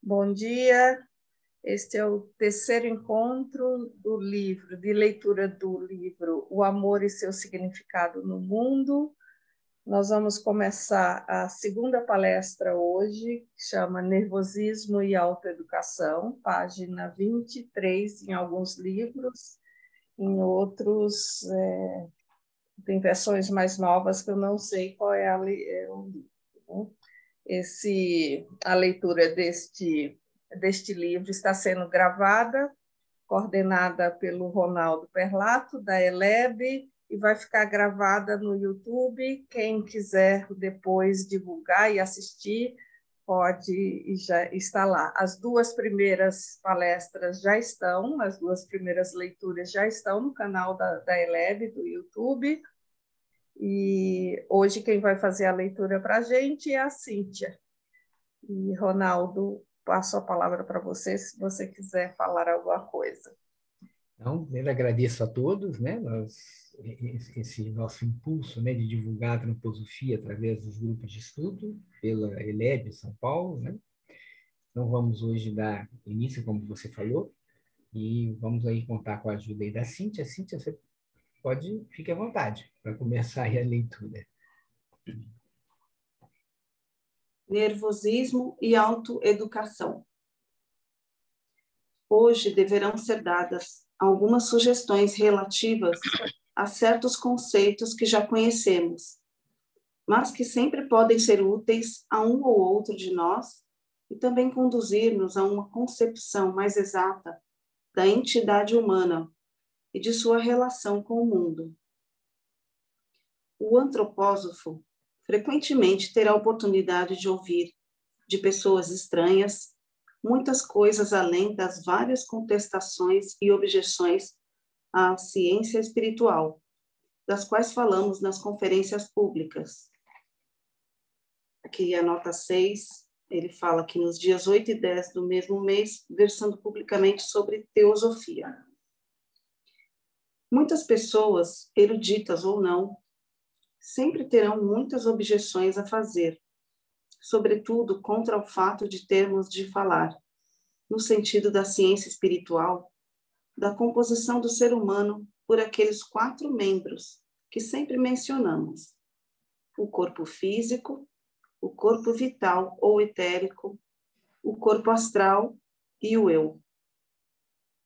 Bom dia, este é o terceiro encontro do livro, de leitura do livro O Amor e Seu Significado no Mundo. Nós vamos começar a segunda palestra hoje, que chama Nervosismo e Autoeducação, página 23 em alguns livros, em outros tem versões mais novas que eu não sei qual é o livro, né? A leitura deste livro está sendo gravada, coordenada pelo Ronaldo Perlato, da ELEB, e vai ficar gravada no YouTube. Quem quiser depois divulgar e assistir, pode e já está lá. As duas primeiras palestras já estão, as duas primeiras leituras já estão no canal da ELEB, do YouTube. E hoje quem vai fazer a leitura para a gente é a Cíntia. E, Ronaldo, passo a palavra para você, se você quiser falar alguma coisa. Então, eu agradeço a todos, né? Esse nosso impulso, né, de divulgar a antroposofia através dos grupos de estudo pela ELEB São Paulo, né? Então, vamos hoje dar início, como você falou, e vamos aí contar com a ajuda aí da Cíntia. Cíntia, você fique à vontade para começar aí a leitura. Nervosismo e autoeducação. Hoje deverão ser dadas algumas sugestões relativas a certos conceitos que já conhecemos, mas que sempre podem ser úteis a um ou outro de nós e também conduzir-nos a uma concepção mais exata da entidade humana e de sua relação com o mundo. O antropósofo frequentemente terá a oportunidade de ouvir de pessoas estranhas muitas coisas além das várias contestações e objeções à ciência espiritual, das quais falamos nas conferências públicas. Aqui a nota 6, ele fala que nos dias 8 e 10 do mesmo mês, versando publicamente sobre teosofia. Muitas pessoas, eruditas ou não, sempre terão muitas objeções a fazer, sobretudo contra o fato de termos de falar, no sentido da ciência espiritual, da composição do ser humano por aqueles 4 membros que sempre mencionamos: o corpo físico, o corpo vital ou etérico, o corpo astral e o eu.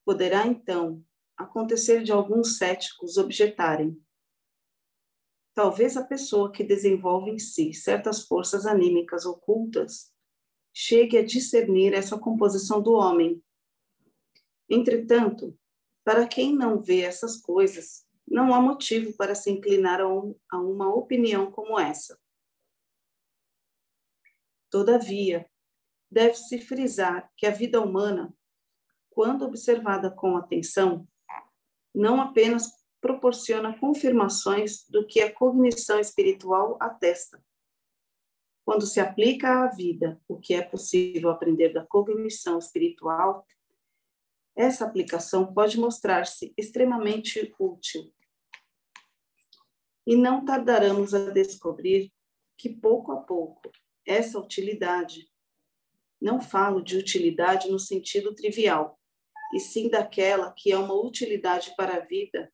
Poderá, então, acontecer de alguns céticos objetarem: talvez a pessoa que desenvolve em si certas forças anímicas ocultas chegue a discernir essa composição do homem. Entretanto, para quem não vê essas coisas, não há motivo para se inclinar a uma opinião como essa. Todavia, deve-se frisar que a vida humana, quando observada com atenção, não apenas proporciona confirmações do que a cognição espiritual atesta. Quando se aplica à vida o que é possível aprender da cognição espiritual, essa aplicação pode mostrar-se extremamente útil. E não tardaremos a descobrir que, pouco a pouco, essa utilidade, não falo de utilidade no sentido trivial, e sim daquela que é uma utilidade para a vida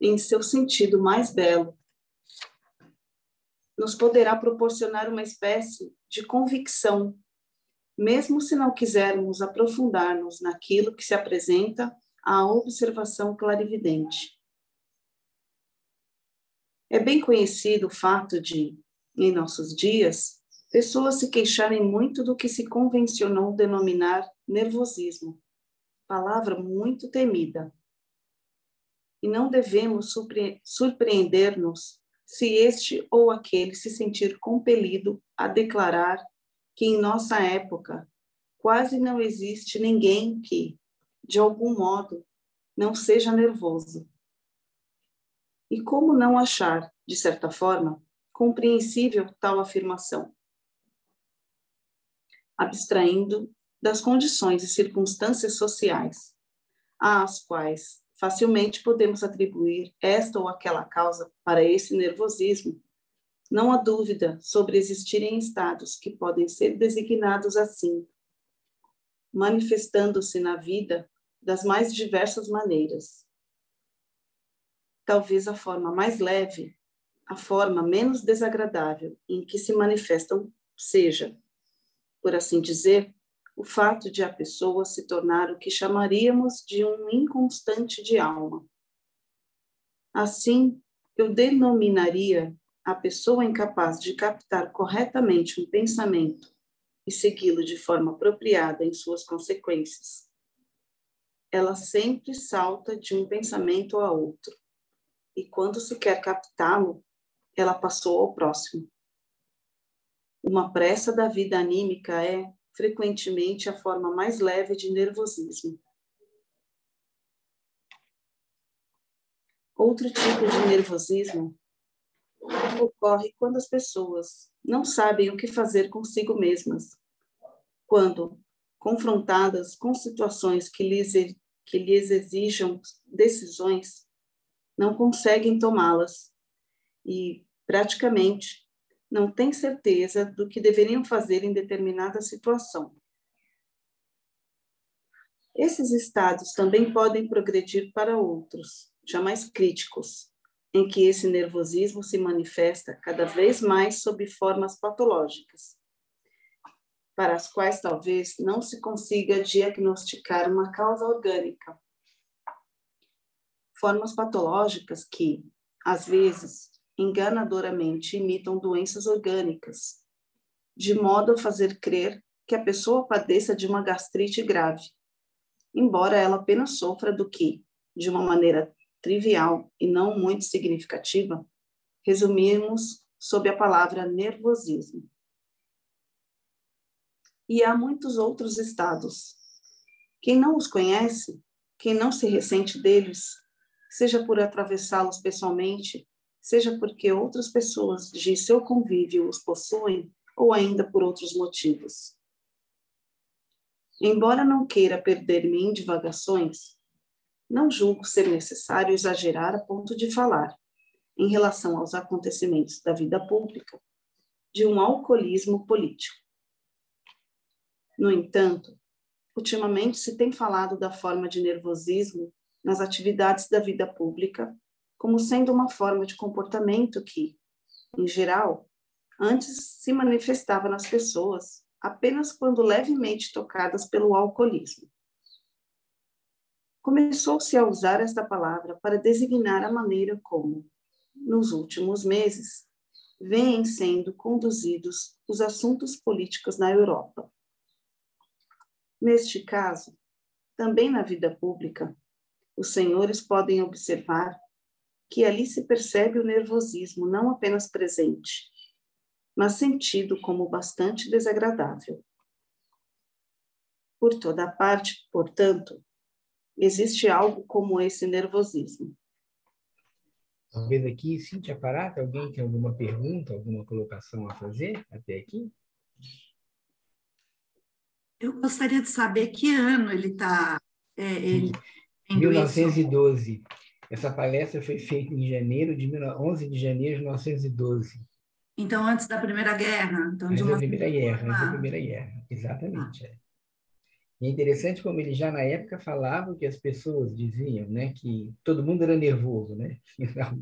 em seu sentido mais belo, nos poderá proporcionar uma espécie de convicção, mesmo se não quisermos aprofundar-nos naquilo que se apresenta à observação clarividente. É bem conhecido o fato de, em nossos dias, pessoas se queixarem muito do que se convencionou denominar nervosismo, palavra muito temida. E não devemos surpreender-nos se este ou aquele se sentir compelido a declarar que em nossa época quase não existe ninguém que, de algum modo, não seja nervoso. E como não achar, de certa forma, compreensível tal afirmação? Abstraindo das condições e circunstâncias sociais, às quais facilmente podemos atribuir esta ou aquela causa para esse nervosismo, Não há dúvida sobre existirem estados que podem ser designados assim, manifestando-se na vida das mais diversas maneiras. Talvez a forma mais leve, a forma menos desagradável em que se manifestam seja, por assim dizer, o fato de a pessoa se tornar o que chamaríamos de um inconstante de alma. Assim, eu denominaria a pessoa incapaz de captar corretamente um pensamento e segui-lo de forma apropriada em suas consequências. Ela sempre salta de um pensamento a outro, e quando se quer captá-lo, ela passou ao próximo. Uma pressa da vida anímica é, frequentemente, a forma mais leve de nervosismo. Outro tipo de nervosismo ocorre quando as pessoas não sabem o que fazer consigo mesmas, quando, confrontadas com situações que lhes exijam decisões, não conseguem tomá-las e, praticamente, não têm certeza do que deveriam fazer em determinada situação. Esses estados também podem progredir para outros, já mais críticos, em que esse nervosismo se manifesta cada vez mais sob formas patológicas, para as quais talvez não se consiga diagnosticar uma causa orgânica. Formas patológicas que, às vezes, enganadoramente imitam doenças orgânicas, de modo a fazer crer que a pessoa padeça de uma gastrite grave, embora ela apenas sofra do que, de uma maneira trivial e não muito significativa, resumimos sob a palavra nervosismo. E há muitos outros estados. Quem não os conhece, quem não se ressente deles, seja por atravessá-los pessoalmente, seja porque outras pessoas de seu convívio os possuem, ou ainda por outros motivos. Embora não queira perder-me em divagações, não julgo ser necessário exagerar a ponto de falar, em relação aos acontecimentos da vida pública, de um alcoolismo político. No entanto, ultimamente se tem falado da forma de nervosismo nas atividades da vida pública como sendo uma forma de comportamento que, em geral, antes se manifestava nas pessoas apenas quando levemente tocadas pelo alcoolismo. Começou-se a usar esta palavra para designar a maneira como, nos últimos meses, vêm sendo conduzidos os assuntos políticos na Europa. Neste caso, também na vida pública, os senhores podem observar que ali se percebe o nervosismo não apenas presente, mas sentido como bastante desagradável. Por toda parte, portanto, existe algo como esse nervosismo. Talvez aqui, Cíntia Parata, alguém tem alguma pergunta, alguma colocação a fazer até aqui? Eu gostaria de saber que ano ele está ele tendo isso. 1912. Essa palestra foi feita em 11 de janeiro de 1912. Então, antes da Primeira Guerra. Então, Antes da Primeira Guerra, antes da Primeira Guerra, exatamente. E é interessante como ele já na época falava que as pessoas diziam, né, que todo mundo era nervoso, né?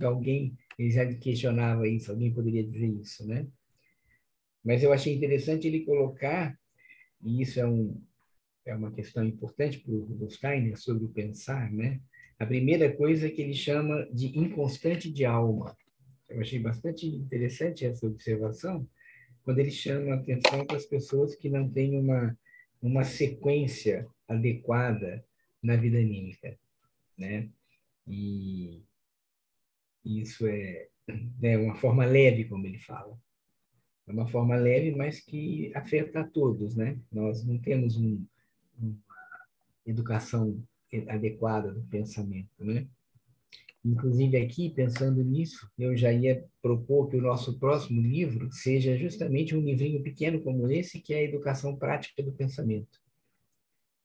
Alguém, ele já questionava isso, alguém poderia dizer isso, né? Mas eu achei interessante ele colocar, e isso é uma questão importante para o Steiner sobre o pensar, né? A primeira coisa que ele chama de inconstante de alma. Eu achei bastante interessante essa observação, quando ele chama a atenção para as pessoas que não têm uma sequência adequada na vida anímica, né? E isso é uma forma leve, como ele fala. É uma forma leve, mas que afeta a todos, né? Nós não temos uma educação adequada do pensamento, né? Inclusive aqui, pensando nisso, eu já ia propor que o nosso próximo livro seja justamente um livrinho pequeno como esse, que é a Educação Prática do Pensamento.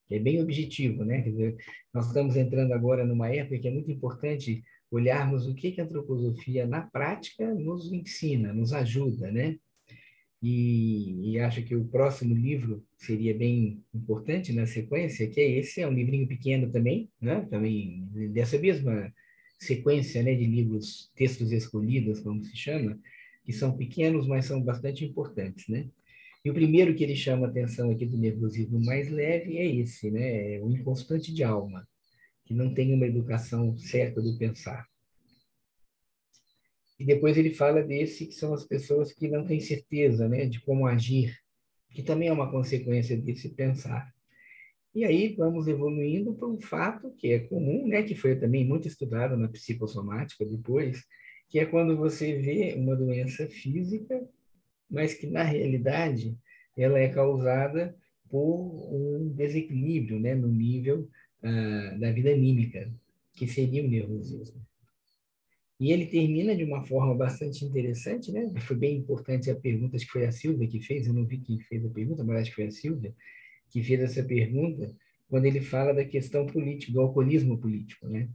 É bem objetivo, né? Quer dizer, nós estamos entrando agora numa época que é muito importante olharmos o que a antroposofia, na prática, nos ensina, nos ajuda, né? E acho que o próximo livro seria bem importante na sequência, que é um livrinho pequeno também, né? Também dessa mesma sequência, né, de livros, textos escolhidos, como se chama, que são pequenos, mas são bastante importantes, né? E o primeiro que ele chama a atenção aqui do nervosismo mais leve é esse, né? É o inconstante de alma, que não tem uma educação certa do pensar. E depois ele fala desse que são as pessoas que não têm certeza, né, de como agir, que também é uma consequência desse pensar. E aí vamos evoluindo para um fato que é comum, né, que foi também muito estudado na psicossomática depois, que é quando você vê uma doença física, mas que na realidade ela é causada por um desequilíbrio, né, no nível da vida anímica, que seria o nervosismo. E ele termina de uma forma bastante interessante, né? Foi bem importante a pergunta, acho que foi a Silvia que fez, eu não vi quem fez a pergunta, mas acho que foi a Silvia que fez essa pergunta, quando ele fala da questão política, do alcoolismo político, né?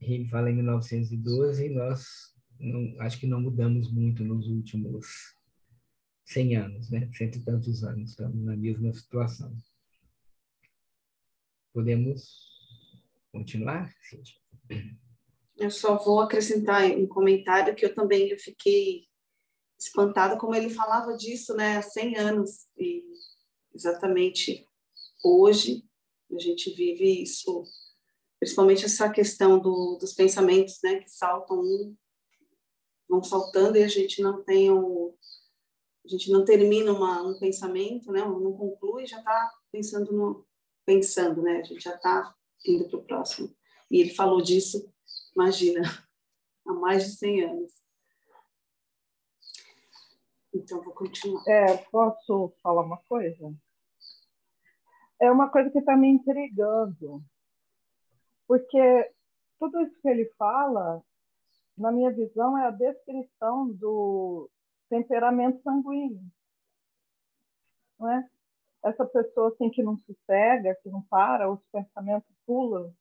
Ele fala em 1912 e nós acho que não mudamos muito nos últimos 100 anos, né? Cento e tantos anos, estamos na mesma situação. Podemos continuar, Cíntia? Eu só vou acrescentar um comentário que eu fiquei espantada como ele falava disso, né, há 100 anos. E exatamente hoje a gente vive isso, principalmente essa questão dos pensamentos, né, que saltam, vão saltando e a gente não tem a gente não termina um pensamento, né, não conclui, já está pensando, né, a gente já está indo para o próximo. E ele falou disso, imagina, há mais de 100 anos. Então, vou continuar. Posso falar uma coisa? É uma coisa que está me intrigando, porque tudo isso que ele fala, na minha visão, é a descrição do temperamento sanguíneo, não é? Essa pessoa assim, que não sossega, que não para, os pensamentos pulam,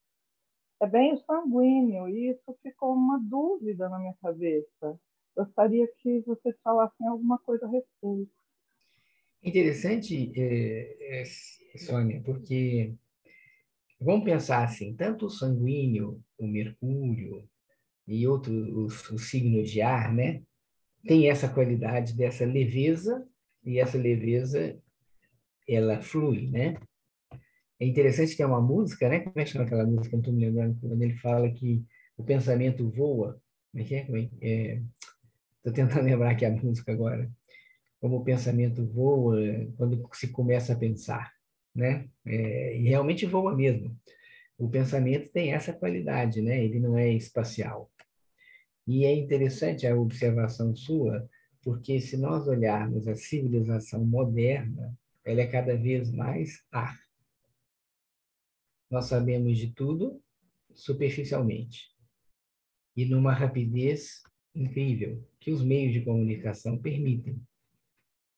é bem o sanguíneo, e isso ficou uma dúvida na minha cabeça. Gostaria que vocês falassem alguma coisa a respeito. Interessante, Sônia, porque vamos pensar assim, tanto o sanguíneo, o mercúrio e outros os signos de ar, né, tem essa qualidade dessa leveza, e essa leveza, ela flui, né? É interessante ter uma música, né? Como é que chama aquela música? Não estou me lembrando, quando ele fala que o pensamento voa. Como é que é? Estou tentando lembrar aqui a música agora. Como o pensamento voa quando se começa a pensar, né? E realmente voa mesmo. O pensamento tem essa qualidade, né? Ele não é espacial. E é interessante a observação sua, porque se nós olharmos a civilização moderna, ela é cada vez mais ar. Nós sabemos de tudo superficialmente e numa rapidez incrível que os meios de comunicação permitem.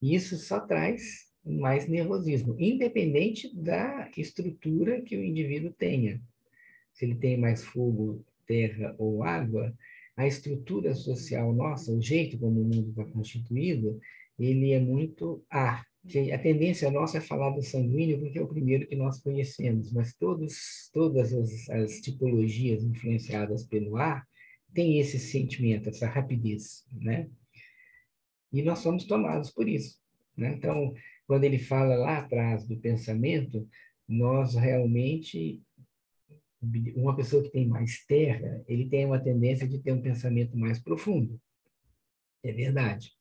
E isso só traz mais nervosismo, independente da estrutura que o indivíduo tenha. Se ele tem mais fogo, terra ou água, a estrutura social nossa, o jeito como o mundo está constituído, ele é muito ar. A tendência nossa é falar do sanguíneo porque é o primeiro que nós conhecemos, mas todas as tipologias influenciadas pelo ar têm esse sentimento, essa rapidez, né? E nós somos tomados por isso, né? Então, quando ele fala lá atrás do pensamento, nós realmente, uma pessoa que tem mais terra, ele tem uma tendência de ter um pensamento mais profundo. É verdade.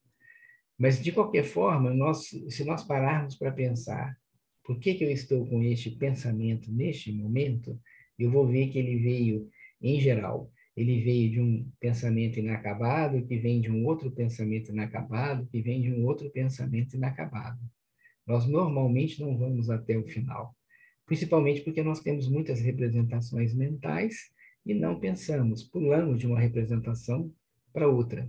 Mas, de qualquer forma, se nós pararmos para pensar por que eu estou com este pensamento neste momento, eu vou ver que ele veio, em geral, ele veio de um pensamento inacabado, que vem de um outro pensamento inacabado, que vem de um outro pensamento inacabado. Nós normalmente não vamos até o final, principalmente porque nós temos muitas representações mentais e não pensamos, pulamos de uma representação para outra.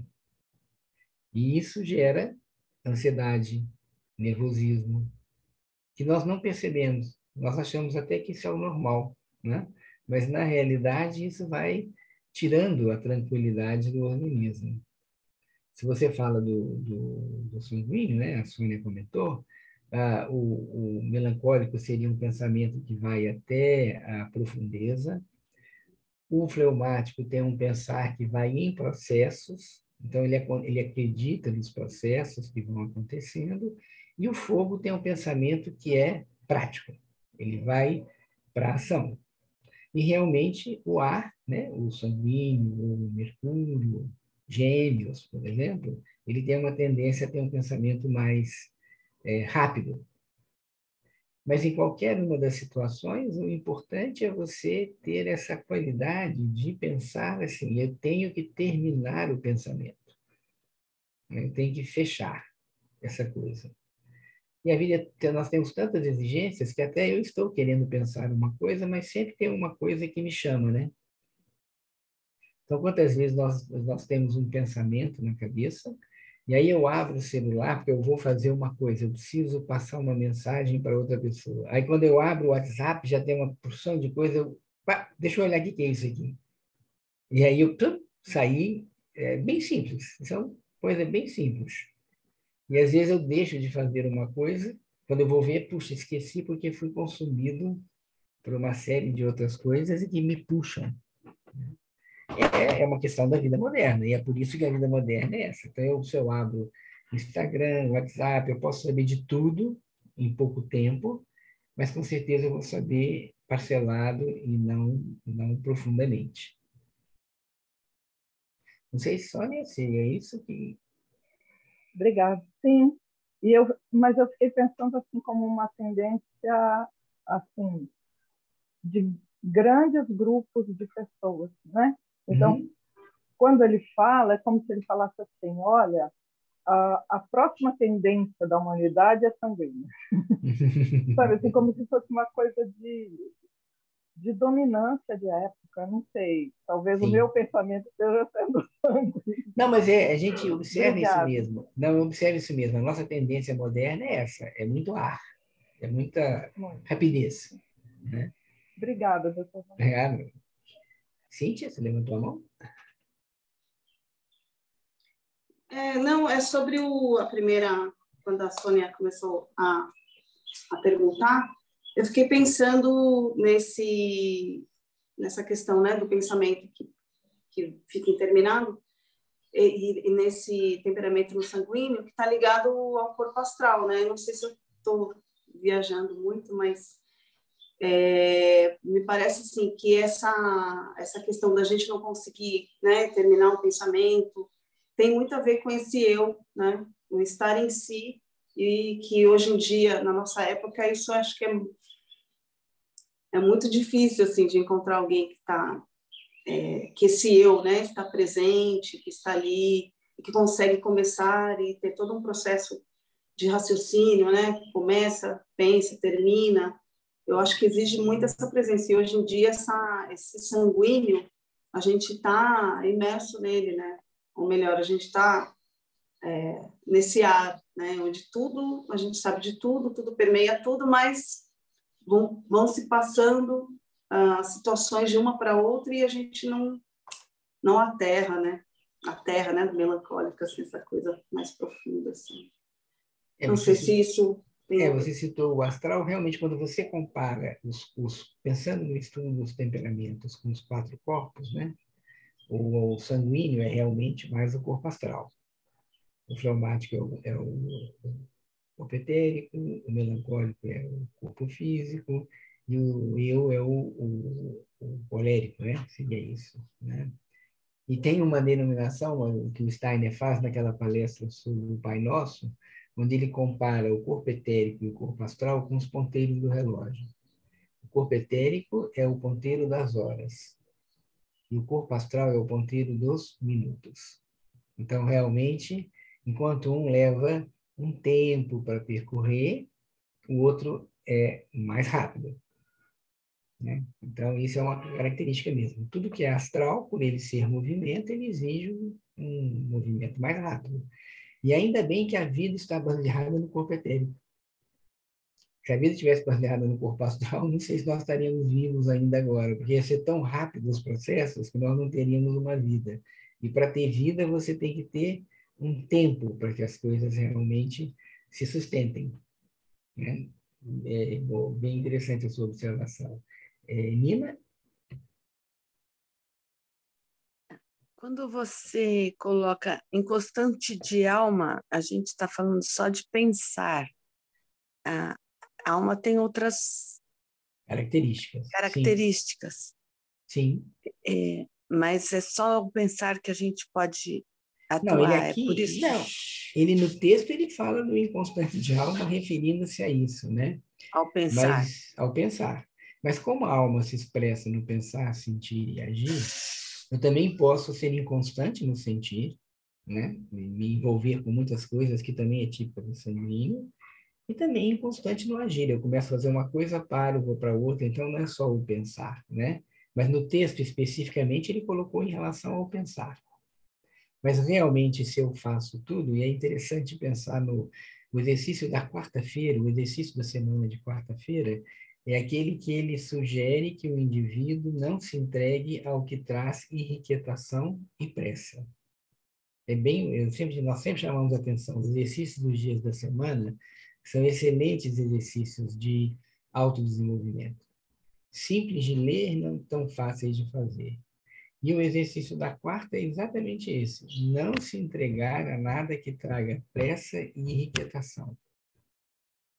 E isso gera ansiedade, nervosismo, que nós não percebemos. Nós achamos até que isso é o normal, né? Mas, na realidade, isso vai tirando a tranquilidade do organismo. Se você fala do sanguíneo, né? A Sônia comentou, o melancólico seria um pensamento que vai até a profundeza. O fleumático tem um pensar que vai em processos, então ele acredita nos processos que vão acontecendo, e o fogo tem um pensamento que é prático, ele vai para a ação. E realmente o ar, né, o sanguíneo, o mercúrio, gêmeos, por exemplo, ele tem uma tendência a ter um pensamento mais rápido. Mas em qualquer uma das situações, o importante é você ter essa qualidade de pensar assim, eu tenho que terminar o pensamento, né? Eu tenho que fechar essa coisa. E a vida, nós temos tantas exigências que até eu estou querendo pensar uma coisa, mas sempre tem uma coisa que me chama, né? Então, quantas vezes nós temos um pensamento na cabeça, e aí eu abro o celular porque eu vou fazer uma coisa, eu preciso passar uma mensagem para outra pessoa. Aí, quando eu abro o WhatsApp, já tem uma porção de coisa, deixa eu olhar o que é isso aqui. E aí eu saí, bem simples, são coisa bem simples. E às vezes eu deixo de fazer uma coisa, quando eu vou ver, puxa, esqueci porque fui consumido por uma série de outras coisas e que me puxam. É uma questão da vida moderna, e é por isso que a vida moderna é essa. Então, se eu abro Instagram, WhatsApp, eu posso saber de tudo em pouco tempo, mas com certeza eu vou saber parcelado e não profundamente. Não sei, Sônia, se é isso que... Obrigada. Sim, mas eu fiquei pensando assim como uma tendência assim de grandes grupos de pessoas, né? Então, quando ele fala, é como se ele falasse assim, olha, a próxima tendência da humanidade é sanguínea. Sabe, assim, como se fosse uma coisa de dominância de época, não sei. Talvez Sim. o meu pensamento esteja sendo sanguíneo. Não, mas a gente observa Obrigada. isso mesmo. Não, observa isso mesmo. A nossa tendência moderna é essa, é muito ar, é muita rapidez. Né? Obrigada, doutor. Obrigado. Cíntia, você levantou a mão? Não, é sobre a primeira, quando a Sônia começou a perguntar, eu fiquei pensando nessa questão, né, do pensamento que fica interminado, e nesse temperamento no sanguíneo, que está ligado ao corpo astral, né? Não sei se eu estou viajando muito, mas me parece assim que essa questão da gente não conseguir, né, terminar um pensamento tem muito a ver com esse eu, né, o estar em si, e que hoje em dia, na nossa época, isso acho que é muito difícil assim de encontrar alguém que está que esse eu, né, está presente, que está ali e que consegue começar e ter todo um processo de raciocínio, né, que começa, pensa, termina. Eu acho que exige muito essa presença. E hoje em dia, esse sanguíneo, a gente está imerso nele, né? Ou melhor, a gente está nesse ar, né? Onde tudo, a gente sabe de tudo, tudo permeia tudo, mas vão se passando situações de uma para outra e a gente não aterra, né? A terra, né? Melancólica, assim, essa coisa mais profunda, assim. Não sei se isso... Você citou o astral, realmente, quando você compara, pensando no estudo dos temperamentos com os 4 corpos, né? O sanguíneo é realmente mais o corpo astral. O fleumático é o corpo etérico, o melancólico é o corpo físico, e o eu é o colérico, né? Seria isso, né? E tem uma denominação que o Steiner faz naquela palestra sobre o Pai Nosso, onde ele compara o corpo etérico e o corpo astral com os ponteiros do relógio. O corpo etérico é o ponteiro das horas, e o corpo astral é o ponteiro dos minutos. Então, realmente, enquanto um leva um tempo para percorrer, o outro é mais rápido. Né? Então, isso é uma característica mesmo. Tudo que é astral, por ele ser movimento, ele exige um movimento mais rápido. E ainda bem que a vida está baseada no corpo etérico. Se a vida tivesse baseada no corpo astral, não sei se nós estaríamos vivos ainda agora, porque ia ser tão rápido os processos que nós não teríamos uma vida. E para ter vida, você tem que ter um tempo para que as coisas realmente se sustentem, né? Bom, bem interessante a sua observação. Nina? Quando você coloca em constante de alma, a gente está falando só de pensar. A alma tem outras características. Sim. Mas é só o pensar que a gente pode atuar. Não, ele aqui, por isso... não. Ele no texto ele fala do inconstante de alma referindo-se a isso, né? Ao pensar. Mas ao pensar. Mas como a alma se expressa no pensar, sentir e agir, eu também posso ser inconstante no sentir, né? Me envolver com muitas coisas que também é típico do sanguíneo, e também inconstante no agir. Eu começo a fazer uma coisa, paro, vou para outra, então não é só o pensar, né? Mas no texto especificamente ele colocou em relação ao pensar. Mas realmente, se eu faço tudo, e é interessante pensar no exercício da quarta-feira, o exercício da semana de quarta-feira, é aquele que ele sugere que o indivíduo não se entregue ao que traz irrequietação e pressa. Nós sempre chamamos a atenção, os exercícios dos dias da semana são excelentes exercícios de autodesenvolvimento. Simples de ler, não tão fáceis de fazer. E o exercício da quarta é exatamente esse: não se entregar a nada que traga pressa e irrequietação.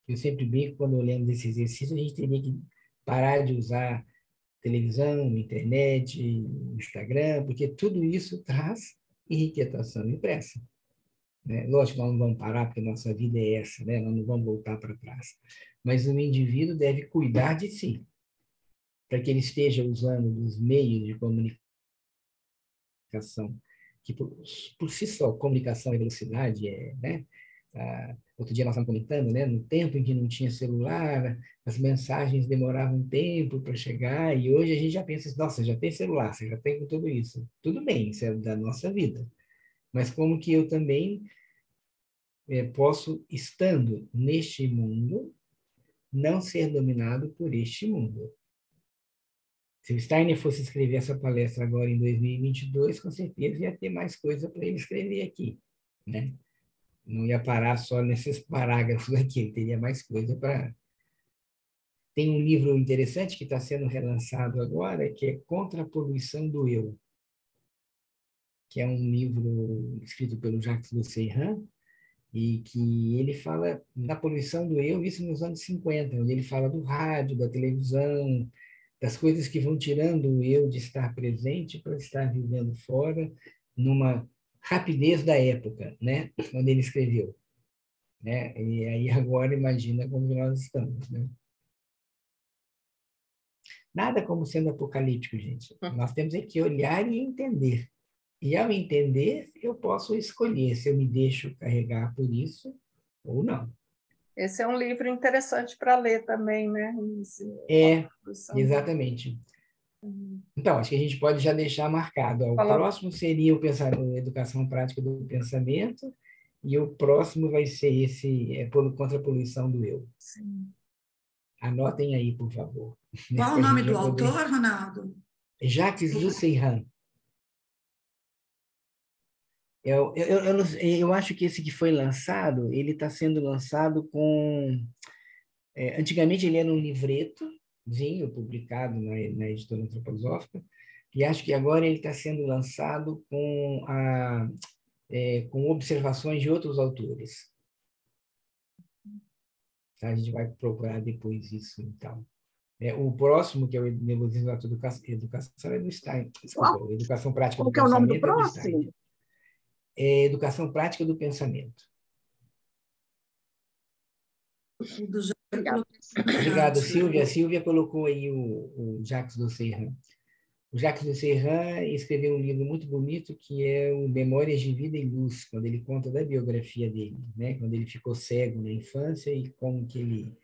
Eu sempre brinco, quando olhamos esse exercício, a gente teria que parar de usar televisão, internet, Instagram, porque tudo isso traz irrequietação e pressa. Né? Lógico, nós não vamos parar, porque nossa vida é essa, né? Nós não vamos voltar para trás. Mas o indivíduo deve cuidar de si, para que ele esteja usando dos meios de comunicação, que por si só, comunicação e velocidade, né? Outro dia nós estávamos comentando, né? No tempo em que não tinha celular, as mensagens demoravam um tempo para chegar, e hoje a gente já pensa, nossa, já tem celular, você já tem tudo isso. Tudo bem, isso é da nossa vida. Mas como que eu também posso, estando neste mundo, não ser dominado por este mundo? Se o Steiner fosse escrever essa palestra agora em 2022, com certeza ia ter mais coisa para ele escrever aqui, né? Não ia parar só nesses parágrafos aqui, ele teria mais coisa para... Tem um livro interessante que está sendo relançado agora, que é Contra a Poluição do Eu, que é um livro escrito pelo Jacques Lusserin, e que ele fala da poluição do eu, isso nos anos 50, onde ele fala do rádio, da televisão, das coisas que vão tirando o eu de estar presente para estar vivendo fora, numa rapidez da época, né? Quando ele escreveu. Né? E aí agora imagina como nós estamos. Né? Nada como sendo apocalíptico, gente. Nós temos que olhar e entender. E ao entender, eu posso escolher se eu me deixo carregar por isso ou não. Esse é um livro interessante para ler também, né? Exatamente. Então, acho que a gente pode já deixar marcado. O próximo seria o Educação Prática do Pensamento, e o próximo vai ser esse contra a poluição do eu. Sim. Anotem aí, por favor. Qual o nome do autor, Ronaldo? Jacques Lusserin. Eu acho que esse que foi lançado, ele está sendo lançado com... antigamente ele era um livretozinho publicado na editora antroposófica, e acho que agora ele está sendo lançado com observações de outros autores. Tá? A gente vai procurar depois isso, então. O próximo, que é o Neologismo da Educação, é do Stein. Desculpa, Educação Prática do Pensamento. Qual que é o nome do próximo? Educação Prática do Pensamento. Obrigado, Silvia. A Silvia colocou aí o Jacques Lusserin. O Jacques Lusserin escreveu um livro muito bonito que é o Memórias de Vida e Luz, quando ele conta da biografia dele, né? Quando ele ficou cego na infância e como que ele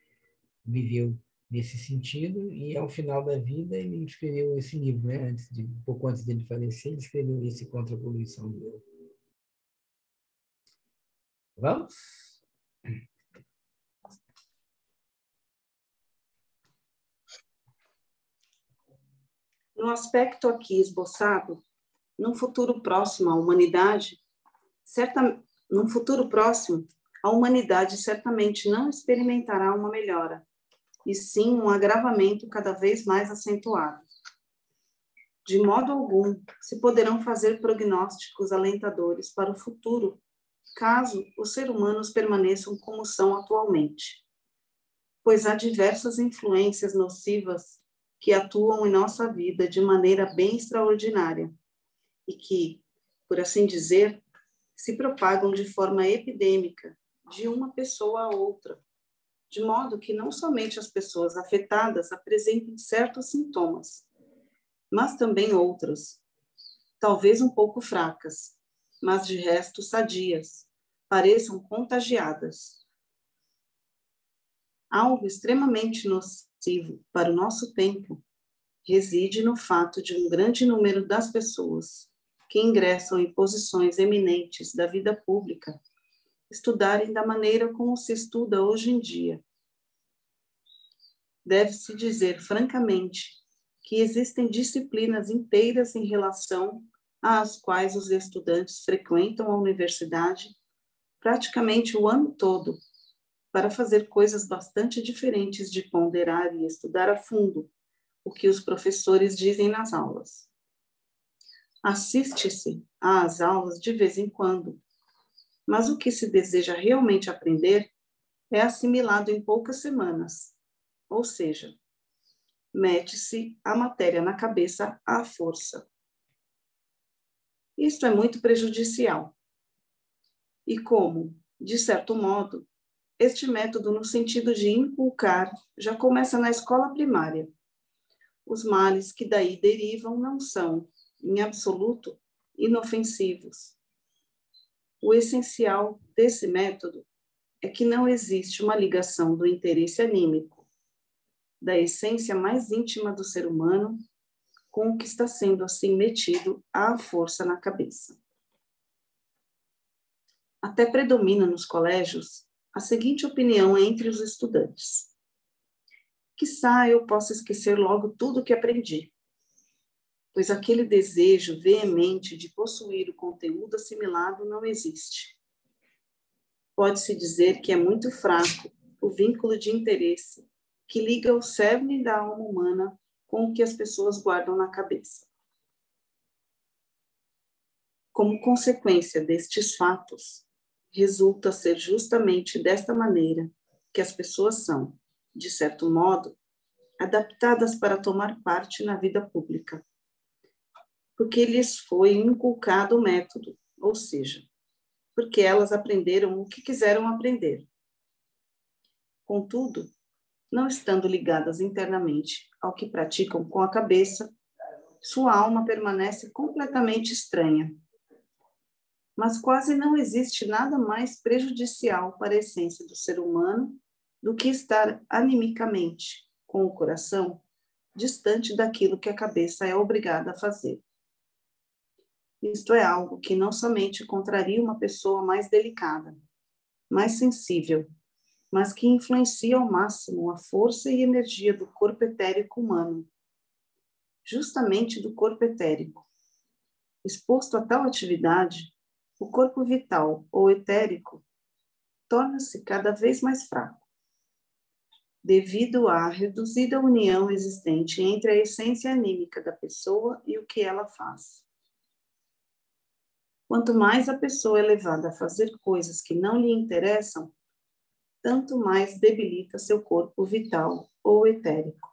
viveu nesse sentido, e ao final da vida ele escreveu esse livro, né? Pouco antes dele falecer, ele escreveu esse Contra a Poluição do Eu. Vamos? No aspecto aqui esboçado, num futuro próximo, a humanidade certamente não experimentará uma melhora, e sim um agravamento cada vez mais acentuado. De modo algum se poderão fazer prognósticos alentadores para o futuro, caso os seres humanos permaneçam como são atualmente, pois há diversas influências nocivas que atuam em nossa vida de maneira bem extraordinária e que, por assim dizer, se propagam de forma epidêmica de uma pessoa a outra, de modo que não somente as pessoas afetadas apresentem certos sintomas, mas também outras, talvez um pouco fracas, mas de resto sadias, pareçam contagiadas. Algo extremamente nocivo para o nosso tempo reside no fato de um grande número das pessoas que ingressam em posições eminentes da vida pública estudarem da maneira como se estuda hoje em dia. Deve-se dizer francamente que existem disciplinas inteiras em relação às quais os estudantes frequentam a universidade praticamente o ano todo, para fazer coisas bastante diferentes de ponderar e estudar a fundo o que os professores dizem nas aulas. Assiste-se às aulas de vez em quando, mas o que se deseja realmente aprender é assimilado em poucas semanas, ou seja, mete-se a matéria na cabeça à força. Isto é muito prejudicial. E como, de certo modo, este método, no sentido de inculcar, já começa na escola primária. Os males que daí derivam não são, em absoluto, inofensivos. O essencial desse método é que não existe uma ligação do interesse anímico, da essência mais íntima do ser humano, com o que está sendo assim metido à força na cabeça. Até predomina nos colégios a seguinte opinião entre os estudantes: quiçá eu possa esquecer logo tudo o que aprendi, pois aquele desejo veemente de possuir o conteúdo assimilado não existe. Pode-se dizer que é muito fraco o vínculo de interesse que liga o cerne da alma humana com o que as pessoas guardam na cabeça. Como consequência destes fatos, resulta ser justamente desta maneira que as pessoas são, de certo modo, adaptadas para tomar parte na vida pública, porque lhes foi inculcado o método, ou seja, porque elas aprenderam o que quiseram aprender. Contudo, não estando ligadas internamente ao que praticam com a cabeça, sua alma permanece completamente estranha. Mas quase não existe nada mais prejudicial para a essência do ser humano do que estar animicamente, com o coração, distante daquilo que a cabeça é obrigada a fazer. Isto é algo que não somente contraria uma pessoa mais delicada, mais sensível, mas que influencia ao máximo a força e energia do corpo etérico humano. Justamente do corpo etérico. Exposto a tal atividade, o corpo vital ou etérico torna-se cada vez mais fraco, devido à reduzida união existente entre a essência anímica da pessoa e o que ela faz. Quanto mais a pessoa é levada a fazer coisas que não lhe interessam, tanto mais debilita seu corpo vital ou etérico.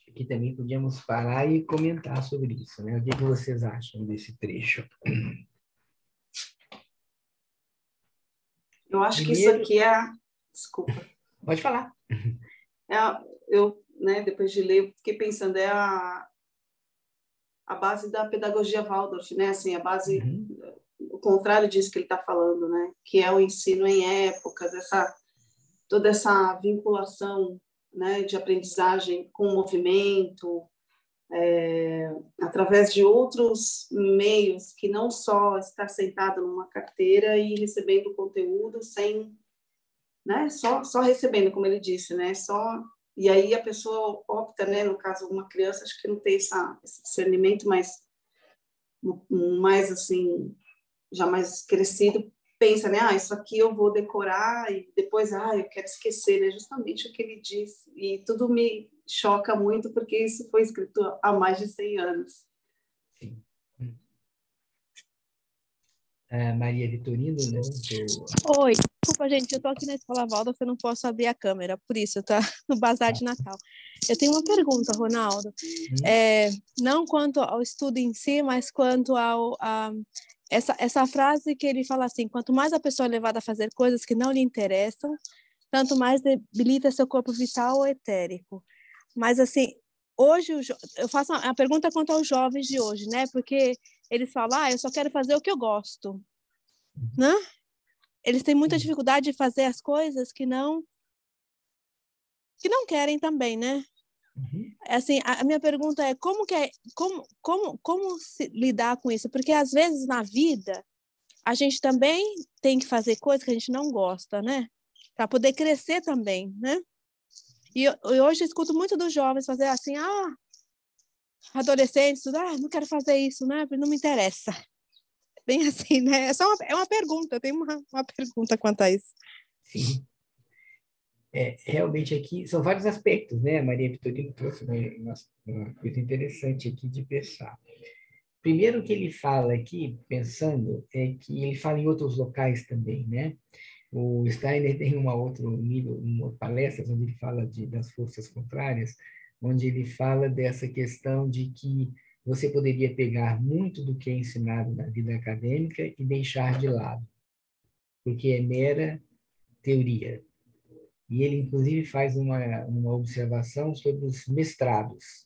Aqui também podíamos parar e comentar sobre isso, né? O que vocês acham desse trecho? Eu acho que isso aqui é a... Desculpa. Pode falar. Depois de ler, eu fiquei pensando, é a base da pedagogia Waldorf, né? Assim, a base... O contrário disso que ele está falando, né? Que é o ensino em épocas, toda essa vinculação, né, de aprendizagem com o movimento, através de outros meios que não só estar sentado numa carteira e recebendo conteúdo sem, né, só recebendo, como ele disse, né, só E aí a pessoa opta, né, no caso, uma criança, acho que não tem esse discernimento, mas mais assim, já mais crescido, pensa, né, isso aqui eu vou decorar e depois, eu quero esquecer, é justamente o que ele disse. E tudo me choca muito, porque isso foi escrito há mais de 100 anos. Sim. Maria Vitorino, né? Oi, desculpa, gente, eu tô aqui na Escola Waldorf, eu não posso abrir a câmera, por isso, tá no bazar de Natal. Eu tenho uma pergunta, Ronaldo, não quanto ao estudo em si, mas quanto essa frase que ele fala assim, quanto mais a pessoa é levada a fazer coisas que não lhe interessam, tanto mais debilita seu corpo vital ou etérico. Mas, assim, hoje, eu faço a pergunta quanto aos jovens de hoje, né? Porque eles falam, eu só quero fazer o que eu gosto, né? Eles têm muita dificuldade de fazer as coisas que não querem também, né? Assim, a minha pergunta é como se lidar com isso? Porque às vezes na vida a gente também tem que fazer coisas que a gente não gosta, né? Para poder crescer também, né? E hoje eu escuto muito dos jovens fazer assim, adolescentes, não quero fazer isso, né? Não me interessa. Bem assim, né? É uma pergunta, eu tenho uma pergunta quanto a isso. Sim. Realmente aqui são vários aspectos, né? A Maria Vitorino trouxe uma coisa interessante aqui de pensar. Primeiro que ele fala aqui, pensando, é que ele fala em outros locais também, né? O Steiner tem uma palestra onde ele fala das forças contrárias, onde ele fala dessa questão de que você poderia pegar muito do que é ensinado na vida acadêmica e deixar de lado, porque é mera teoria. E ele, inclusive, faz uma observação sobre os mestrados,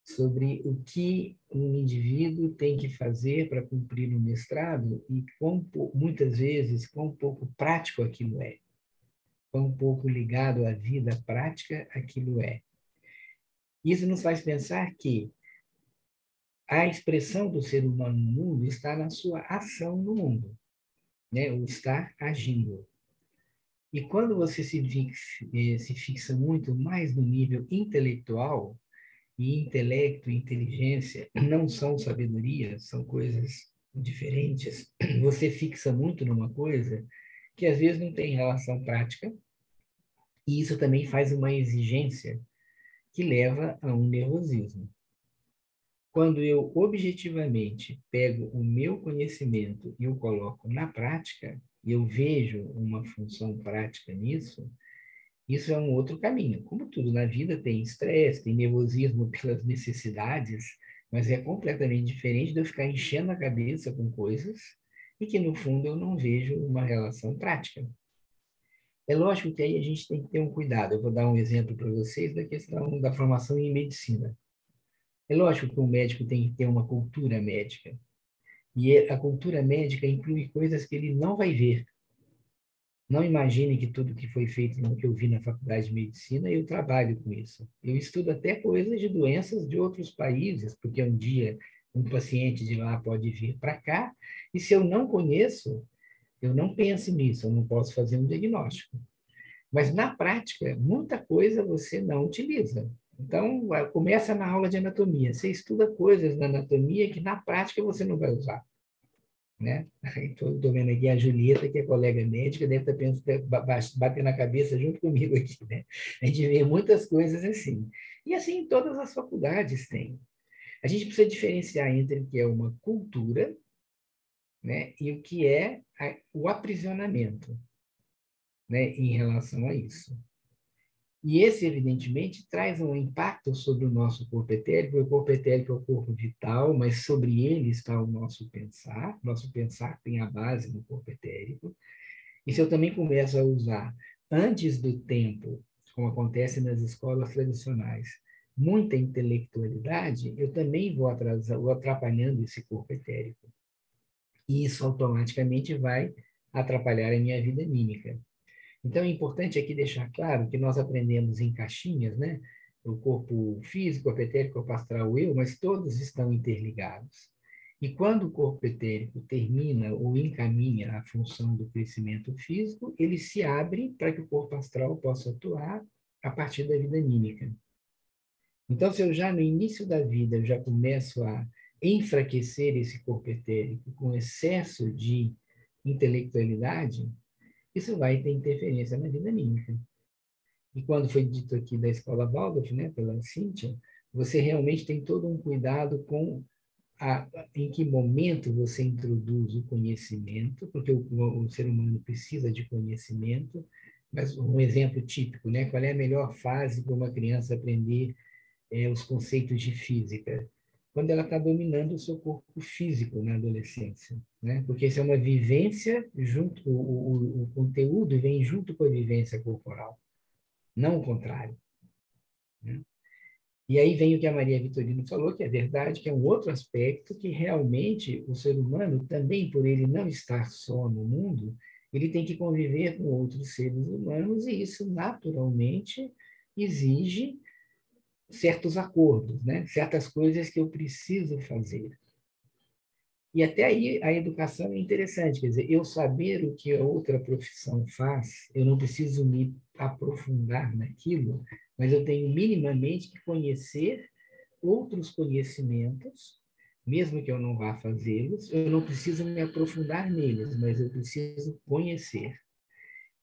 sobre o que um indivíduo tem que fazer para cumprir um mestrado e muitas vezes quão pouco prático aquilo é, quão pouco ligado à vida prática aquilo é. Isso nos faz pensar que a expressão do ser humano no mundo está na sua ação no mundo, né? O estar agindo. E quando você se fixa muito mais no nível intelectual, e intelecto e inteligência não são sabedoria, são coisas diferentes, você fixa muito numa coisa que às vezes não tem relação prática, e isso também faz uma exigência que leva a um nervosismo. Quando eu objetivamente pego o meu conhecimento e o coloco na prática, e eu vejo uma função prática nisso, isso é um outro caminho. Como tudo na vida, tem estresse, tem nervosismo pelas necessidades, mas é completamente diferente de eu ficar enchendo a cabeça com coisas e que, no fundo, eu não vejo uma relação prática. É lógico que aí a gente tem que ter um cuidado. Eu vou dar um exemplo para vocês da questão da formação em medicina. É lógico que o médico tem que ter uma cultura médica. E a cultura médica inclui coisas que ele não vai ver. Não imagine que tudo que foi feito no que eu vi na faculdade de medicina, eu trabalho com isso. Eu estudo até coisas de doenças de outros países, porque um dia um paciente de lá pode vir para cá, e se eu não conheço, eu não penso nisso, eu não posso fazer um diagnóstico. Mas, na prática, muita coisa você não utiliza. Então, começa na aula de anatomia. Você estuda coisas na anatomia que, na prática, você não vai usar. Né? Estou vendo aqui a Julieta, que é colega médica, deve estar batendo a cabeça junto comigo aqui. Né? A gente vê muitas coisas assim. E assim, todas as faculdades têm. A gente precisa diferenciar entre o que é uma cultura, né, e o que é o aprisionamento, né, em relação a isso. E esse, evidentemente, traz um impacto sobre o nosso corpo etérico. O corpo etérico é o corpo vital, mas sobre ele está o nosso pensar. Nosso pensar tem a base no corpo etérico. E se eu também começo a usar, antes do tempo, como acontece nas escolas tradicionais, muita intelectualidade, eu também vou atrapalhando esse corpo etérico. E isso automaticamente vai atrapalhar a minha vida anímica. Então, é importante aqui deixar claro que nós aprendemos em caixinhas, né? O corpo físico, o corpo etérico, o corpo astral, o eu, mas todos estão interligados. E quando o corpo etérico termina ou encaminha a função do crescimento físico, ele se abre para que o corpo astral possa atuar a partir da vida anímica. Então, se eu já no início da vida eu já começo a enfraquecer esse corpo etérico com excesso de intelectualidade, isso vai ter interferência na vida anímica. E quando foi dito aqui da escola Waldorf, né, pela Cíntia, você realmente tem todo um cuidado com em que momento você introduz o conhecimento, porque o ser humano precisa de conhecimento, mas um exemplo típico, né, qual é a melhor fase para uma criança aprender os conceitos de física? Quando ela está dominando o seu corpo físico na adolescência, né? Porque isso é uma vivência junto, o conteúdo vem junto com a vivência corporal, não o contrário, né? E aí vem o que a Maria Vitorino falou, que é verdade, que é um outro aspecto que realmente o ser humano, também por ele não estar só no mundo, ele tem que conviver com outros seres humanos e isso naturalmente exige certos acordos, né? Certas coisas que eu preciso fazer. E até aí a educação é interessante, quer dizer, eu saber o que a outra profissão faz, eu não preciso me aprofundar naquilo, mas eu tenho minimamente que conhecer outros conhecimentos, mesmo que eu não vá fazê-los, eu não preciso me aprofundar neles, mas eu preciso conhecer.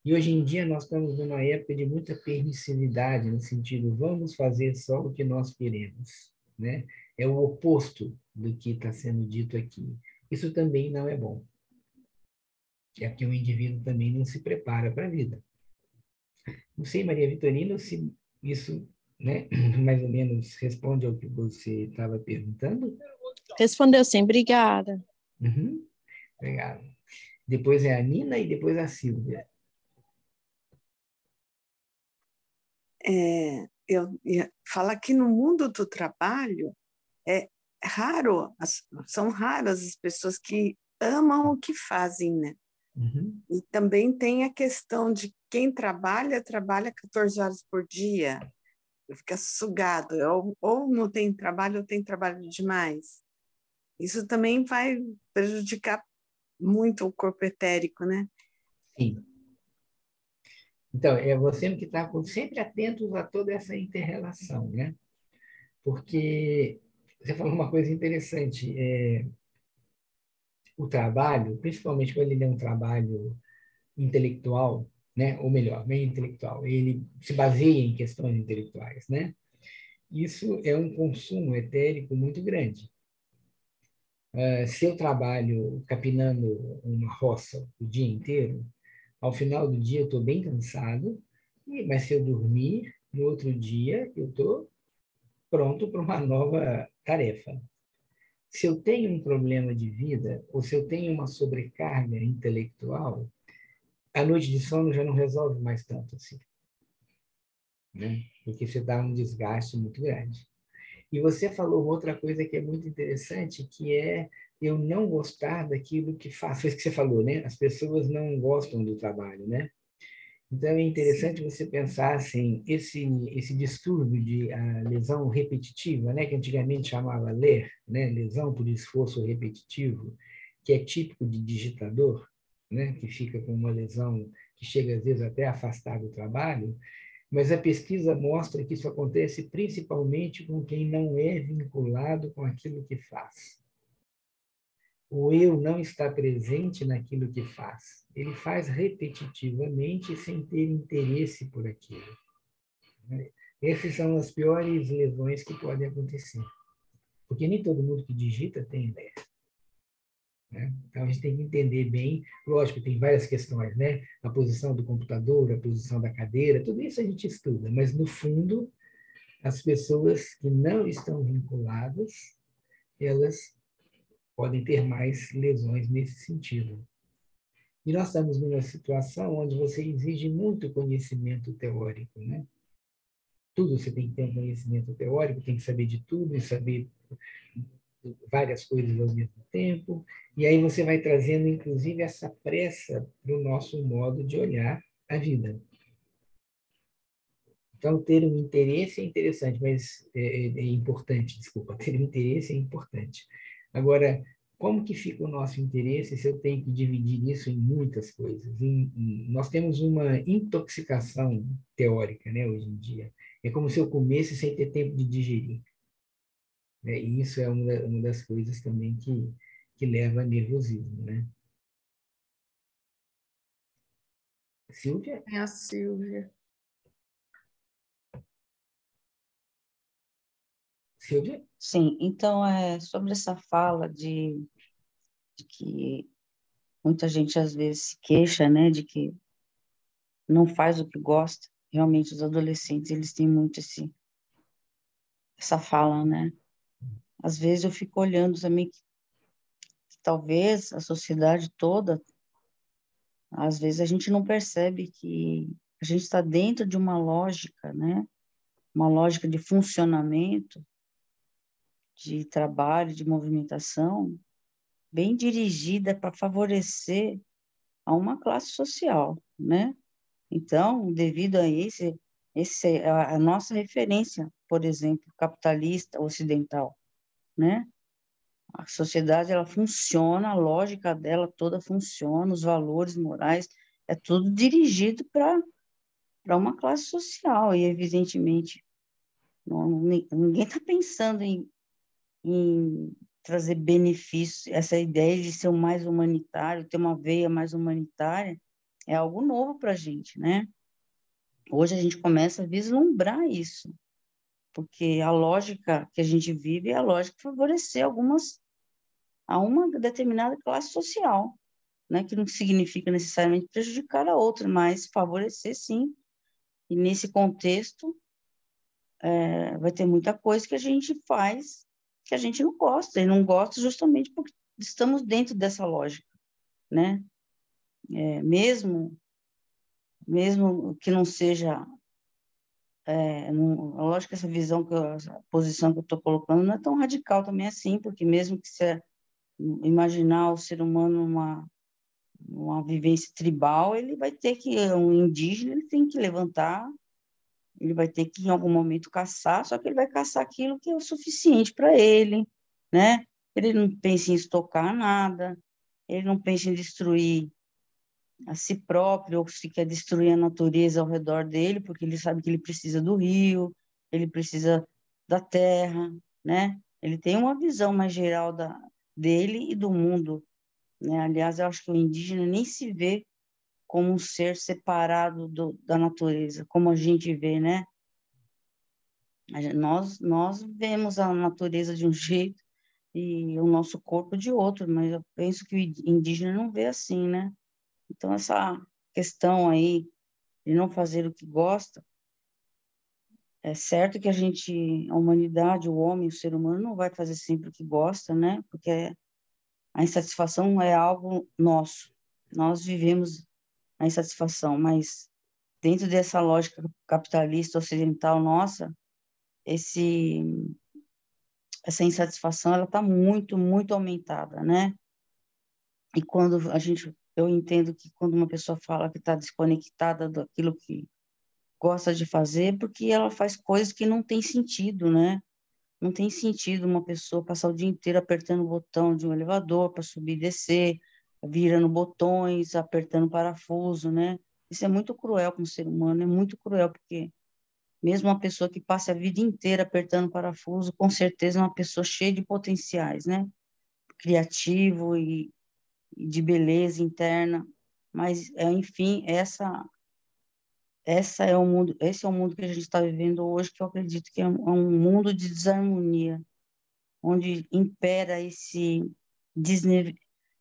E hoje em dia nós estamos numa época de muita permissividade, no sentido, vamos fazer só o que nós queremos, né? É o oposto do que está sendo dito aqui. Isso também não é bom. É porque o indivíduo também não se prepara para a vida. Não sei, Maria Vitorino, se isso, né, mais ou menos responde ao que você estava perguntando. Respondeu sim, obrigada. Uhum. Obrigado. Depois é a Nina e depois a Silvia. Eu ia falar que no mundo do trabalho é raro, são raras as pessoas que amam o que fazem, né? Uhum. E também tem a questão de quem trabalha 14 horas por dia, fica sugado, ou não tem trabalho, ou tem trabalho demais. Isso também vai prejudicar muito o corpo etérico, né? Sim. Então, é você que está sempre atentos a toda essa inter-relação, né? Porque você falou uma coisa interessante, o trabalho, principalmente quando ele é um trabalho intelectual, né? Ou melhor, meio intelectual, ele se baseia em questões intelectuais, né? Isso é um consumo etérico muito grande. Se eu trabalho capinando uma roça o dia inteiro, ao final do dia eu estou bem cansado, mas se eu dormir, no outro dia eu estou pronto para uma nova tarefa. Se eu tenho um problema de vida, ou se eu tenho uma sobrecarga intelectual, a noite de sono já não resolve mais tanto assim, né? Porque você dá um desgaste muito grande. E você falou outra coisa que é muito interessante, que é eu não gostar daquilo que faço. Foi isso que você falou, né? As pessoas não gostam do trabalho, né? Então é interessante você pensar assim, esse distúrbio de lesão repetitiva, né, que antigamente chamava LER, né, lesão por esforço repetitivo, que é típico de digitador, né, que fica com uma lesão que chega às vezes até a afastar do trabalho, mas a pesquisa mostra que isso acontece principalmente com quem não é vinculado com aquilo que faz. O eu não está presente naquilo que faz. Ele faz repetitivamente sem ter interesse por aquilo. Essas são as piores lesões que podem acontecer. Porque nem todo mundo que digita tem ideia. Né? Então, a gente tem que entender bem. Lógico, tem várias questões, né? A posição do computador, a posição da cadeira, tudo isso a gente estuda. Mas, no fundo, as pessoas que não estão vinculadas, elas podem ter mais lesões nesse sentido. E nós estamos numa situação onde você exige muito conhecimento teórico, né? Tudo você tem que ter um conhecimento teórico, tem que saber de tudo e saber várias coisas ao mesmo tempo. E aí você vai trazendo, inclusive, essa pressa para o nosso modo de olhar a vida. Então, ter um interesse é interessante, mas é importante, desculpa, ter um interesse é importante. Agora, como que fica o nosso interesse se eu tenho que dividir isso em muitas coisas? Nós temos uma intoxicação teórica, né, hoje em dia. É como se eu comesse sem ter tempo de digerir, né? E isso é uma das coisas também que leva a nervosismo, né? Silvia? É a Silvia. Silvia? Sim, então, sobre essa fala de que muita gente às vezes se queixa, né, de que não faz o que gosta. Realmente, os adolescentes, eles têm muito essa fala, né? Às vezes eu fico olhando também que talvez a sociedade toda, às vezes a gente não percebe que a gente está dentro de uma lógica, né? Uma lógica de funcionamento, de trabalho, de movimentação, bem dirigida para favorecer a uma classe social, né? Então, devido a esse é a nossa referência, por exemplo, capitalista ocidental, né? A sociedade, ela funciona, a lógica dela toda funciona, os valores morais, é tudo dirigido para uma classe social, e evidentemente ninguém está pensando em trazer benefícios, essa ideia de ser o mais humanitário, ter uma veia mais humanitária, é algo novo para a gente, né? Hoje a gente começa a vislumbrar isso, porque a lógica que a gente vive é a lógica de favorecer a uma determinada classe social, né, que não significa necessariamente prejudicar a outra, mas favorecer sim. E nesse contexto, vai ter muita coisa que a gente faz que a gente não gosta, e não gosta justamente porque estamos dentro dessa lógica, né? Mesmo que não seja lógico que essa visão, essa posição que eu estou colocando não é tão radical também assim, porque mesmo que você imaginar o ser humano uma vivência tribal, ele vai ter que, um indígena, ele tem que levantar, ele vai ter que em algum momento caçar, só que ele vai caçar aquilo que é o suficiente para ele, né? Ele não pensa em estocar nada, ele não pensa em destruir a si próprio, ou se quer destruir a natureza ao redor dele, porque ele sabe que ele precisa do rio, ele precisa da terra, né? Ele tem uma visão mais geral dele e do mundo, né? Aliás, eu acho que o indígena nem se vê como um ser separado da natureza, como a gente vê, né? Nós vemos a natureza de um jeito e o nosso corpo de outro, mas eu penso que o indígena não vê assim, né? Então, essa questão aí de não fazer o que gosta, é certo que a humanidade, o homem, o ser humano, não vai fazer sempre o que gosta, né? Porque a insatisfação é algo nosso. Nós vivemos a insatisfação, mas dentro dessa lógica capitalista ocidental nossa, essa insatisfação, ela está muito, muito aumentada, né? E eu entendo que quando uma pessoa fala que está desconectada daquilo que gosta de fazer, porque ela faz coisas que não tem sentido, né? Não tem sentido uma pessoa passar o dia inteiro apertando o botão de um elevador para subir e descer, virando botões, apertando parafuso, né? Isso é muito cruel com o ser humano, é muito cruel, porque mesmo uma pessoa que passa a vida inteira apertando parafuso, com certeza é uma pessoa cheia de potenciais, né? Criativo e de beleza interna, mas, enfim, esse é o mundo que a gente está vivendo hoje, que eu acredito que é um mundo de desarmonia, onde impera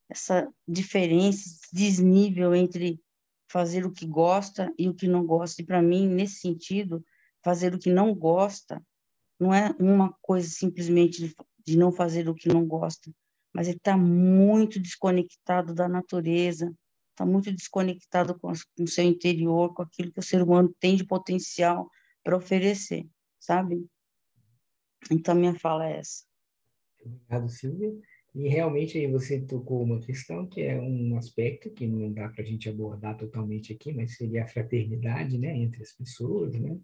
essa diferença, esse desnível entre fazer o que gosta e o que não gosta. E para mim, nesse sentido, fazer o que não gosta não é uma coisa simplesmente de não fazer o que não gosta, mas ele está muito desconectado da natureza, está muito desconectado com o seu interior, com aquilo que o ser humano tem de potencial para oferecer, sabe? Então, minha fala é essa. Obrigado, Silvia. E realmente aí você tocou uma questão que é um aspecto que não dá para a gente abordar totalmente aqui, mas seria a fraternidade, né, entre as pessoas, né,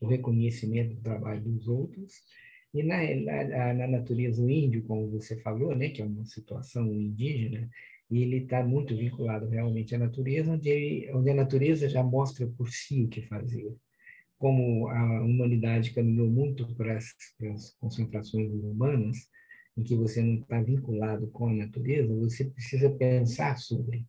o reconhecimento do trabalho dos outros. E na natureza, o índio, como você falou, né, que é uma situação indígena, ele está muito vinculado realmente à natureza, onde a natureza já mostra por si o que fazer. Como a humanidade caminhou muito para as concentrações humanas, em que você não está vinculado com a natureza, você precisa pensar sobre.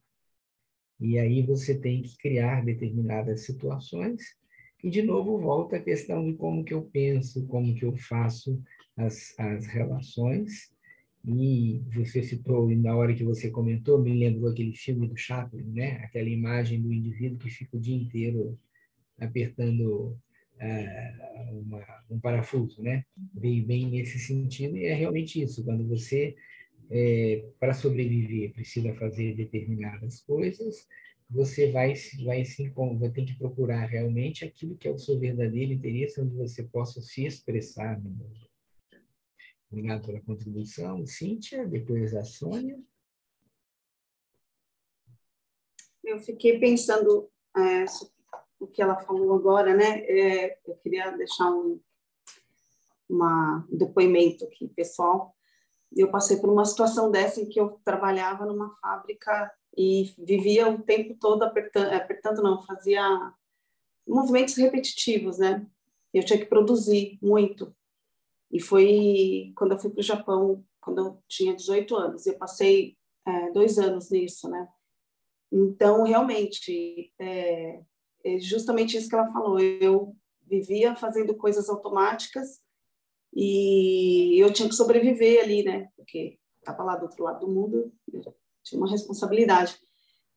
E aí você tem que criar determinadas situações, e de novo volta a questão de como que eu penso, como que eu faço as relações. E você citou, e na hora que você comentou, me lembrou aquele filme do Chaplin, né? Aquela imagem do indivíduo que fica o dia inteiro apertando um parafuso, né? Bem nesse sentido, e é realmente isso, quando você para sobreviver, precisa fazer determinadas coisas, você vai ter que procurar realmente aquilo que é o seu verdadeiro interesse, onde você possa se expressar no mundo. Obrigado pela contribuição, Cíntia, depois a Sônia. Eu fiquei pensando o que ela falou agora, né? Eu queria deixar um depoimento aqui, pessoal. Eu passei por uma situação dessa em que eu trabalhava numa fábrica e vivia o tempo todo apertando não, fazia movimentos repetitivos, né? Eu tinha que produzir muito. E foi quando eu fui para o Japão, quando eu tinha 18 anos. Eu passei 2 anos nisso, né? Então, realmente, é justamente isso que ela falou. Eu vivia fazendo coisas automáticas e eu tinha que sobreviver ali, né? Porque estava lá do outro lado do mundo, eu tinha uma responsabilidade.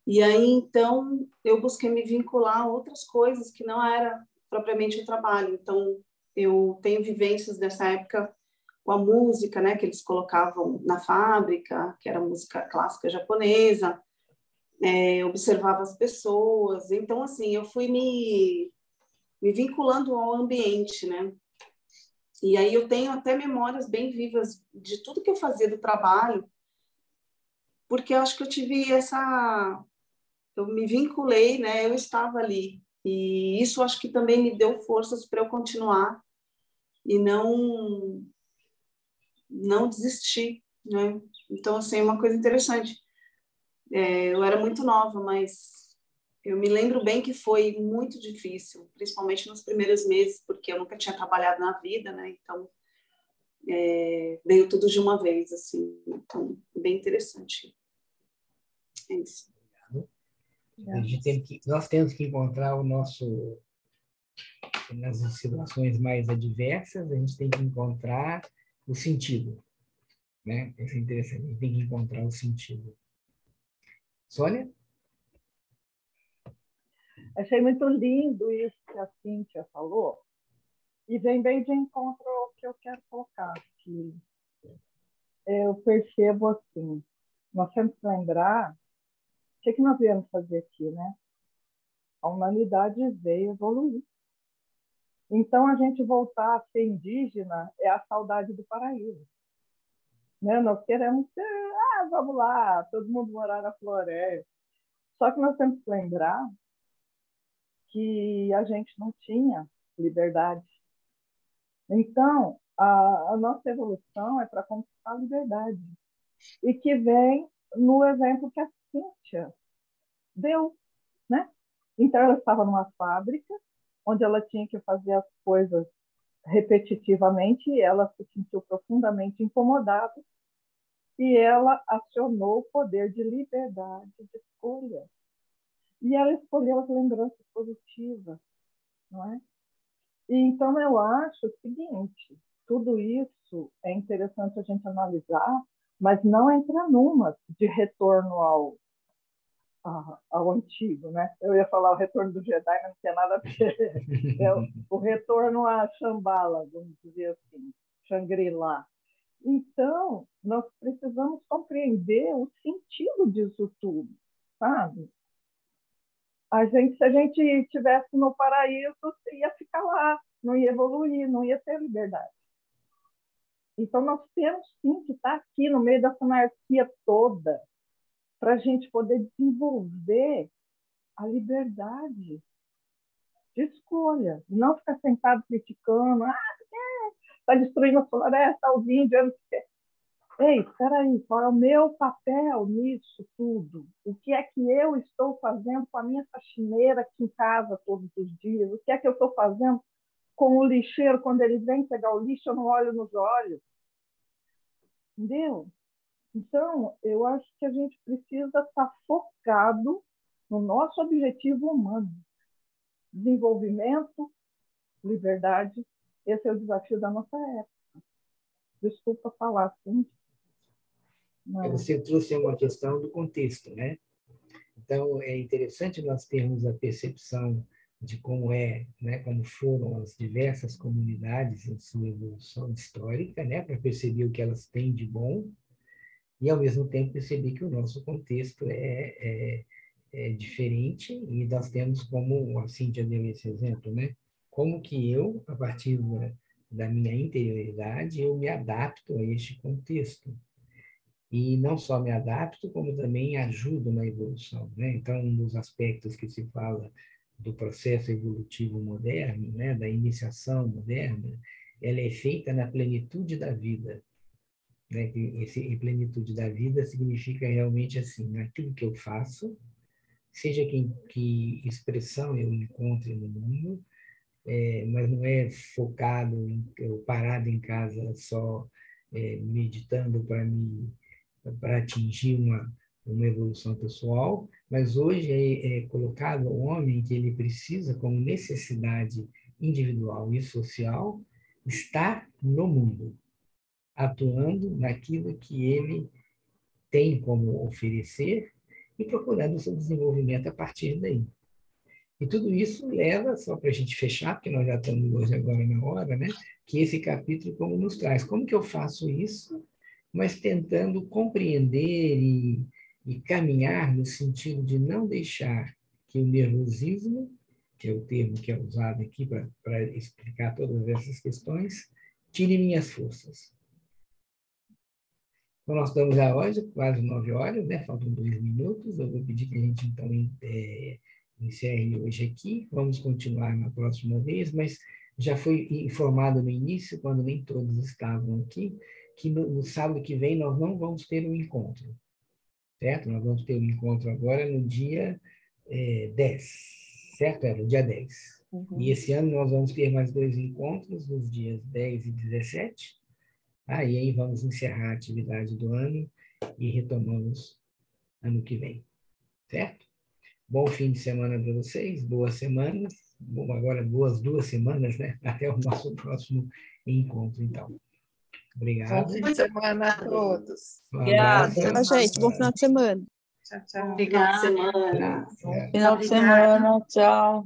E aí, então, eu busquei me vincular a outras coisas que não era propriamente o trabalho. Então, eu tenho vivências dessa época com a música, né? Que eles colocavam na fábrica, que era música clássica japonesa. Eu observava as pessoas. Então, assim, eu fui me vinculando ao ambiente, né? E aí eu tenho até memórias bem vivas de tudo que eu fazia do trabalho, porque eu acho que eu tive eu me vinculei, né? Eu estava ali. E isso acho que também me deu forças para eu continuar e não desistir, né? Então, assim, é uma coisa interessante. Eu era muito nova, mas eu me lembro bem que foi muito difícil, principalmente nos primeiros meses, porque eu nunca tinha trabalhado na vida, né? Então, veio tudo de uma vez, assim. Então, bem interessante. É isso. Nós temos que encontrar o nosso... Nas situações mais adversas, a gente tem que encontrar o sentido, né? Isso é interessante, a gente tem que encontrar o sentido. Sônia? Achei muito lindo isso que a Cíntia falou, e vem bem de encontro ao que eu quero colocar aqui. Eu percebo assim, nós temos que lembrar o que nós viemos fazer aqui, né? A humanidade veio evoluir. Então, a gente voltar a ser indígena é a saudade do paraíso. Né? Nós queremos ser, vamos lá, todo mundo morar na floresta. Só que nós temos que lembrar que a gente não tinha liberdade. Então, a nossa evolução é para conquistar a liberdade. E que vem no exemplo que a Cíntia deu, né? Então, ela estava numa fábrica, onde ela tinha que fazer as coisas repetitivamente, e ela se sentiu profundamente incomodada, e ela acionou o poder de liberdade de escolha. E ela escolheu as lembranças positivas, não é? E, então, eu acho o seguinte, tudo isso é interessante a gente analisar, mas não entra numa de retorno ao antigo, né? Eu ia falar o retorno do Jedi, mas não tinha nada a ver. O retorno à Shambhala, vamos dizer assim, Shangri-La. Então, nós precisamos compreender o sentido disso tudo, sabe? Se a gente estivesse no paraíso, ia ficar lá, não ia evoluir, não ia ter liberdade. Então, nós temos sim que estar aqui no meio dessa anarquia toda, para a gente poder desenvolver a liberdade de escolha, não ficar sentado criticando, está destruindo a floresta, os índios. Ei, espera aí, qual é o meu papel nisso tudo? O que é que eu estou fazendo com a minha faxineira aqui em casa todos os dias? O que é que eu estou fazendo com o lixeiro quando ele vem pegar o lixo? Eu não olho nos olhos. Entendeu? Então, eu acho que a gente precisa estar focado no nosso objetivo humano. Desenvolvimento, liberdade, esse é o desafio da nossa época. Desculpa falar assim. Você trouxe uma questão do contexto, né? Então, é interessante nós termos a percepção de como né, como foram as diversas comunidades em sua evolução histórica, né, para perceber o que elas têm de bom e, ao mesmo tempo, perceber que o nosso contexto é diferente e nós temos, como a Cíntia deu esse exemplo, né, como que eu, a partir da minha interioridade, eu me adapto a este contexto. E não só me adapto, como também ajudo na evolução, né? Então, um dos aspectos que se fala do processo evolutivo moderno, né, da iniciação moderna, ela é feita na plenitude da vida, né? E plenitude da vida significa realmente assim, naquilo que eu faço, seja que expressão eu encontre no mundo, mas não é focado, parado em casa só meditando para atingir uma evolução pessoal, mas hoje é colocado o homem que ele precisa, como necessidade individual e social, estar no mundo, atuando naquilo que ele tem como oferecer e procurando o seu desenvolvimento a partir daí. E tudo isso leva, só para a gente fechar, porque nós já estamos hoje agora na hora, né? Que esse capítulo como nos traz. Como que eu faço isso, mas tentando compreender e caminhar no sentido de não deixar que o nervosismo, que é o termo que é usado aqui para explicar todas essas questões, tire minhas forças. Então, nós estamos já hoje, quase 9 horas, né? Faltam 2 minutos. Eu vou pedir que a gente, então, encerre hoje aqui. Vamos continuar na próxima vez, mas já foi informado no início, quando nem todos estavam aqui, que no sábado que vem nós não vamos ter um encontro, certo? Nós vamos ter um encontro agora no dia 10, certo? No dia 10. Uhum. E esse ano nós vamos ter mais 2 encontros, nos dias 10 e 17. E aí vamos encerrar a atividade do ano e retomamos ano que vem, certo? Bom fim de semana para vocês, boas semanas, agora boas 2 semanas, né? Até o nosso próximo encontro, então. Obrigado. Bom fim de semana a todos. Obrigada. Tchau, gente. Bom final de semana. Tchau, tchau. Bom final de semana. Final de semana. Tchau.